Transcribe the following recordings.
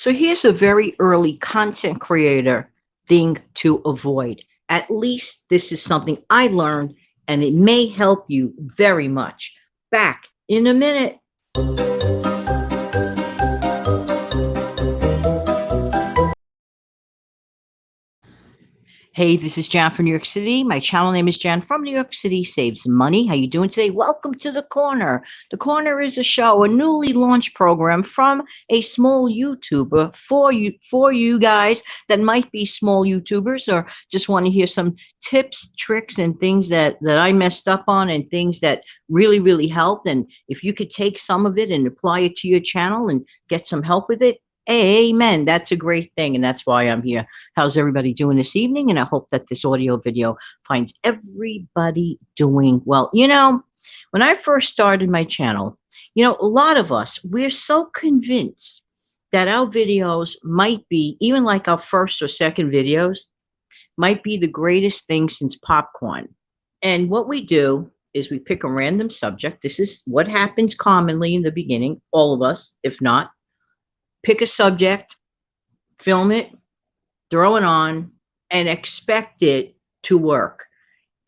So here's a very early content creator thing to avoid. At least this is something I learned, and it may help you very much. Back in a minute. Hey, this is Jan from New York City. My channel name is Jan from New York City Saves Money. How you doing today? Welcome to The Corner. The Corner is a show, a newly launched program from a small YouTuber for you guys that might be small YouTubers or just want to hear some tips, tricks, and things that I messed up on and things that really helped. And if you could take some of it and apply it to your channel and get some help with it, amen. That's a great thing. And that's why I'm here. How's everybody doing this evening? And I hope that this audio video finds everybody doing well. When I first started my channel, a lot of us, we're so convinced that our videos might be, even like our first or second videos, might be the greatest thing since popcorn. And what we do is we pick a random subject. This is what happens commonly in the beginning, all of us, if not. Pick a subject, film it, throw it on, and expect it to work.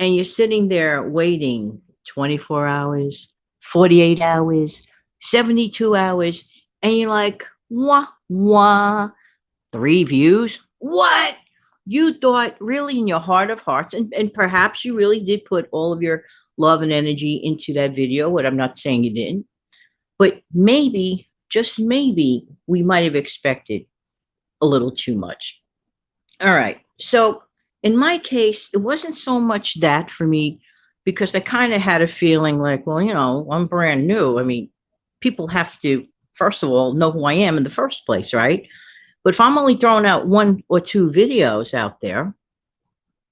And you're sitting there waiting 24 hours, 48 hours, 72 hours, and you're like, wah, wah, 3 views? What? You thought really in your heart of hearts, and perhaps you really did put all of your love and energy into that video, what I'm not saying you didn't, but maybe, just maybe, we might have expected a little too much. All right. So in my case, it wasn't so much that for me because I kind of had a feeling like, well, I'm brand new. I mean, people have to, first of all, know who I am in the first place, right? But if I'm only throwing out 1 or 2 videos out there,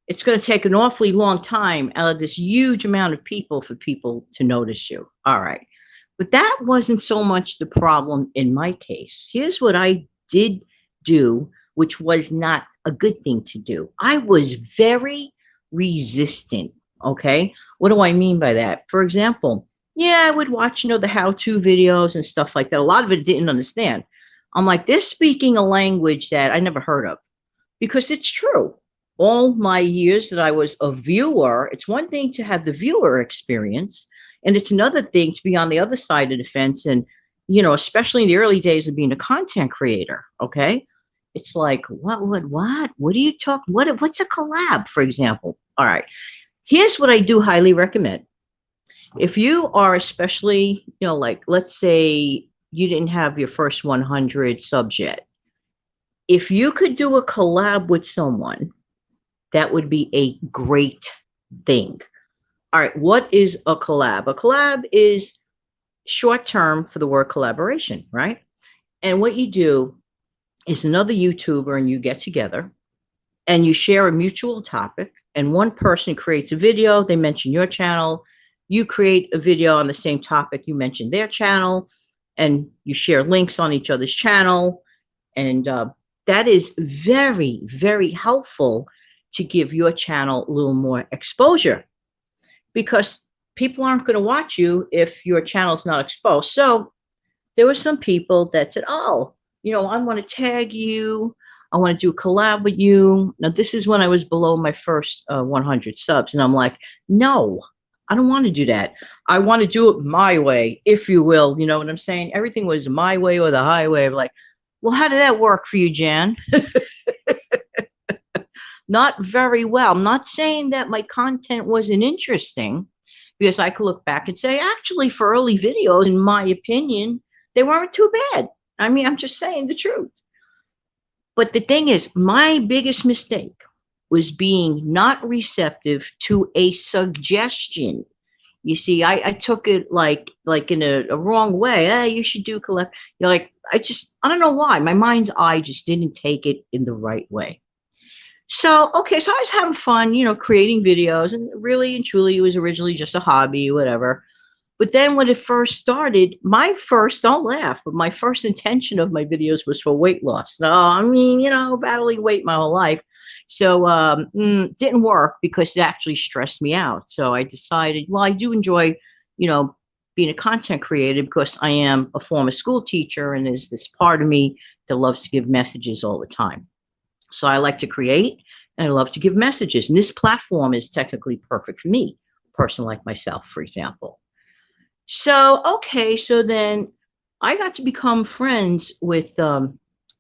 it's going to take an awfully long time out of this huge amount of people for people to notice you. All right. But that wasn't so much the problem in my case. Here's what I did do, which was not a good thing to do. I was very resistant. Okay. What do I mean by that? For example, I would watch, the how-to videos and stuff like that. A lot of it didn't understand. I'm like, they're speaking a language that I never heard of because it's true. All my years that I was a viewer, it's one thing to have the viewer experience, and it's another thing to be on the other side of the fence. And, especially in the early days of being a content creator. Okay. It's like, what do you talk? What's a collab, for example? All right. Here's what I do highly recommend. If you are especially, like, let's say you didn't have your first 100 subs yet. If you could do a collab with someone, that would be a great thing. All right, what is a collab? A collab is short term for the word collaboration, right? And what you do is another YouTuber and you get together and you share a mutual topic, and one person creates a video, they mention your channel, you create a video on the same topic, you mention their channel, and you share links on each other's channel. And that is very helpful to give your channel a little more exposure, because people aren't going to watch you if your channel is not exposed. So there were some people that said, oh, I want to tag you. I want to do a collab with you. Now, this is when I was below my first 100 subs. And I'm like, no, I don't want to do that. I want to do it my way, if you will. You know what I'm saying? Everything was my way or the highway. I'm like, well, how did that work for you, Jan? Not very well. I'm not saying that my content wasn't interesting, because I could look back and say, actually, for early videos, in my opinion, they weren't too bad. I mean, I'm just saying the truth. But the thing is, my biggest mistake was being not receptive to a suggestion. You see, I took it like in a wrong way. Hey, you should do collab. Like, I don't know why. My mind's eye just didn't take it in the right way. So, okay, so I was having fun, creating videos, and really and truly it was originally just a hobby, whatever. But then when it first started, don't laugh, but my first intention of my videos was for weight loss. So, I mean, battling weight my whole life. So, didn't work because it actually stressed me out. So I decided, well, I do enjoy, being a content creator because I am a former school teacher and there's this part of me that loves to give messages all the time. So I like to create and I love to give messages. And this platform is technically perfect for me, a person like myself, for example. So, okay, so then I got to become friends with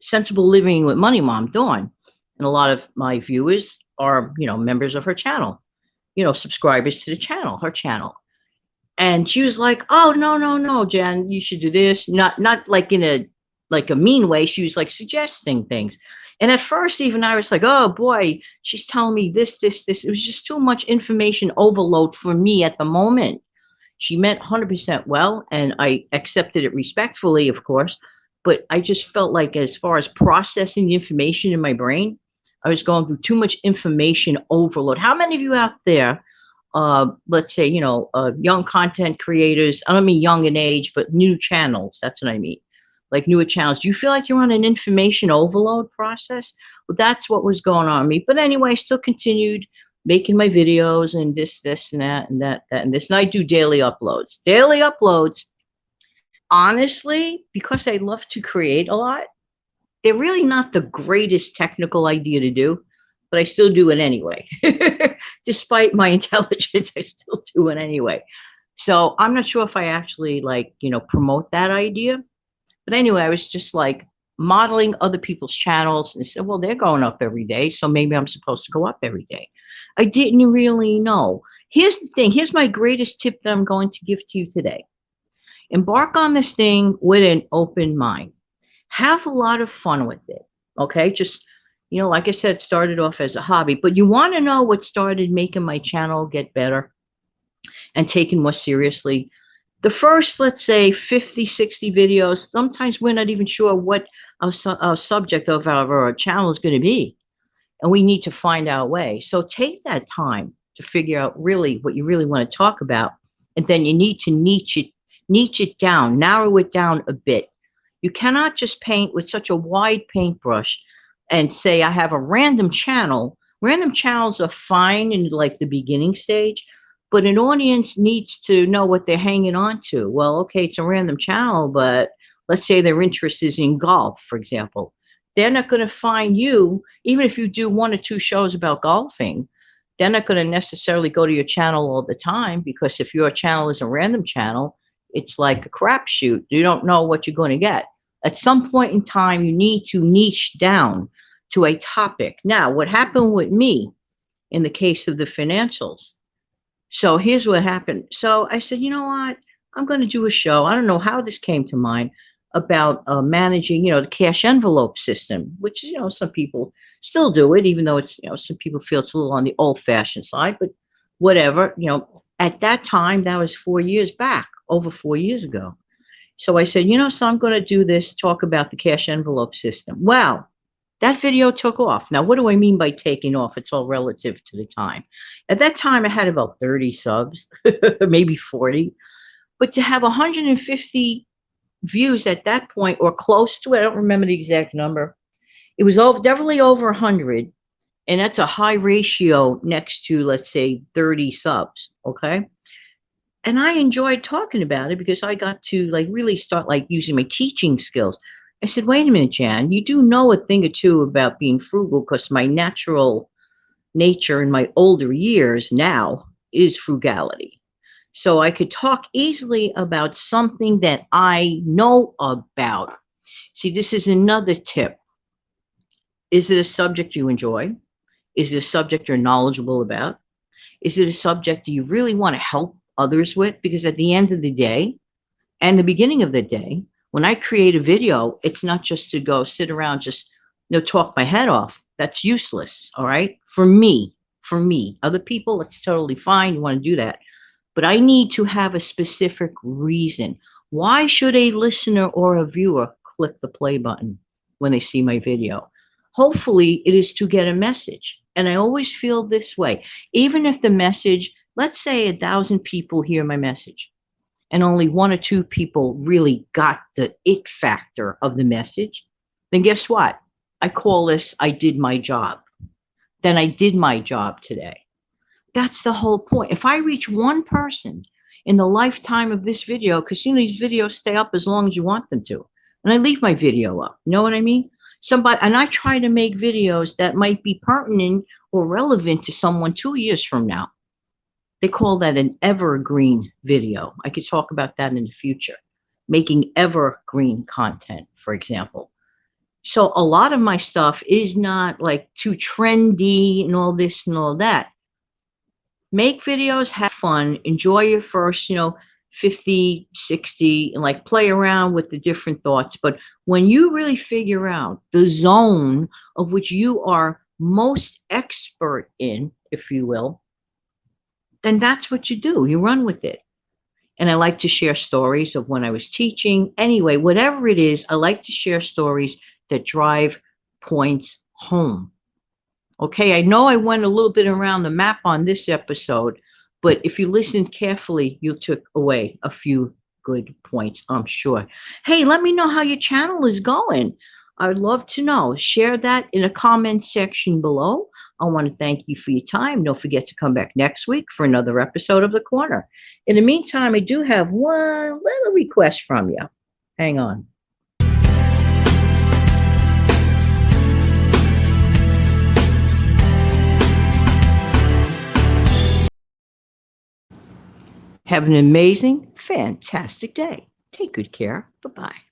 Sensible Living with Money Mom, Dawn. And a lot of my viewers are, members of her channel, subscribers to the channel, her channel. And she was like, "Oh, no, no, no, Jen, you should do this." Not like in a mean way. She was like suggesting things. And at first, even I was like, "Oh boy, she's telling me this, this, this." It was just too much information overload for me at the moment. She meant 100% well, and I accepted it respectfully, of course. But I just felt like, as far as processing the information in my brain, I was going through too much information overload. How many of you out there, let's say, young content creators, I don't mean young in age, but new channels, that's what I mean, like newer channels, do you feel like you're on an information overload process? Well, that's what was going on with me. But anyway, I still continued making my videos and this and that and that and this. And I do daily uploads. Daily uploads, honestly, because I love to create a lot, they're really not the greatest technical idea to do, but I still do it anyway. Despite my intelligence, I still do it anyway. So I'm not sure if I actually promote that idea. But anyway, I was just like modeling other people's channels and they said, well, they're going up every day. So maybe I'm supposed to go up every day. I didn't really know. Here's the thing. Here's my greatest tip that I'm going to give to you today. Embark on this thing with an open mind. Have a lot of fun with it. Okay. Just, like I said, started off as a hobby, but you want to know what started making my channel get better and taken more seriously. The first, let's say 50, 60 videos, sometimes we're not even sure what our subject of our channel is going to be. And we need to find our way. So take that time to figure out really what you really want to talk about. And then you need to niche it down, narrow it down a bit. You cannot just paint with such a wide paintbrush and say, I have a random channel. Random channels are fine in like the beginning stage, but an audience needs to know what they're hanging on to. Well, okay, it's a random channel, but let's say their interest is in golf, for example. They're not going to find you, even if you do 1 or 2 shows about golfing, they're not going to necessarily go to your channel all the time, because if your channel is a random channel, it's like a crapshoot. You don't know what you're going to get. At some point in time, you need to niche down to a topic. Now, what happened with me in the case of the financials? So here's what happened. So I said, you know what? I'm going to do a show. I don't know how this came to mind, about managing, the cash envelope system, which, some people still do it, even though it's, some people feel it's a little on the old fashioned side, but whatever, at that time, that was 4 years back, over 4 years ago. So I said, so I'm going to do this, talk about the cash envelope system. Well, that video took off. Now, what do I mean by taking off? It's all relative to the time. At that time, I had about 30 subs, maybe 40. But to have 150 views at that point, or close to it, I don't remember the exact number. It was definitely over 100. And that's a high ratio next to, let's say, 30 subs. Okay. And I enjoyed talking about it because I got to really start using my teaching skills. I said, wait a minute, Jan, you do know a thing or two about being frugal, because my natural nature in my older years now is frugality. So I could talk easily about something that I know about. See, this is another tip. Is it a subject you enjoy? Is it a subject you're knowledgeable about? Is it a subject that you really want to help others with? Because at the end of the day, and the beginning of the day, when I create a video, it's not just to go sit around, just talk my head off. That's useless. All right. For me, other people, it's totally fine. You want to do that. But I need to have a specific reason. Why should a listener or a viewer click the play button when they see my video? Hopefully it is to get a message. And I always feel this way. Even if the message, let's say 1,000 people hear my message, and only 1 or 2 people really got the it factor of the message, then guess what? I call this, I did my job. Then I did my job today. That's the whole point. If I reach 1 person in the lifetime of this video, because these videos stay up as long as you want them to. And I leave my video up. You know what I mean? And I try to make videos that might be pertinent or relevant to someone 2 years from now. They call that an evergreen video. I could talk about that in the future. Making evergreen content, for example. So a lot of my stuff is not like too trendy and all this and all that. Make videos, have fun, enjoy your first, 50, 60, and like play around with the different thoughts. But when you really figure out the zone of which you are most expert in, if you will, then that's what you do. You run with it. And I like to share stories of when I was teaching. Anyway, whatever it is, I like to share stories that drive points home. Okay, I know I went a little bit around the map on this episode, but if you listened carefully, you took away a few good points, I'm sure. Hey, let me know how your channel is going. I would love to know. Share that in a comment section below. I want to thank you for your time. Don't forget to come back next week for another episode of The Corner. In the meantime, I do have one little request from you. Hang on. Have an amazing, fantastic day. Take good care. Bye-bye.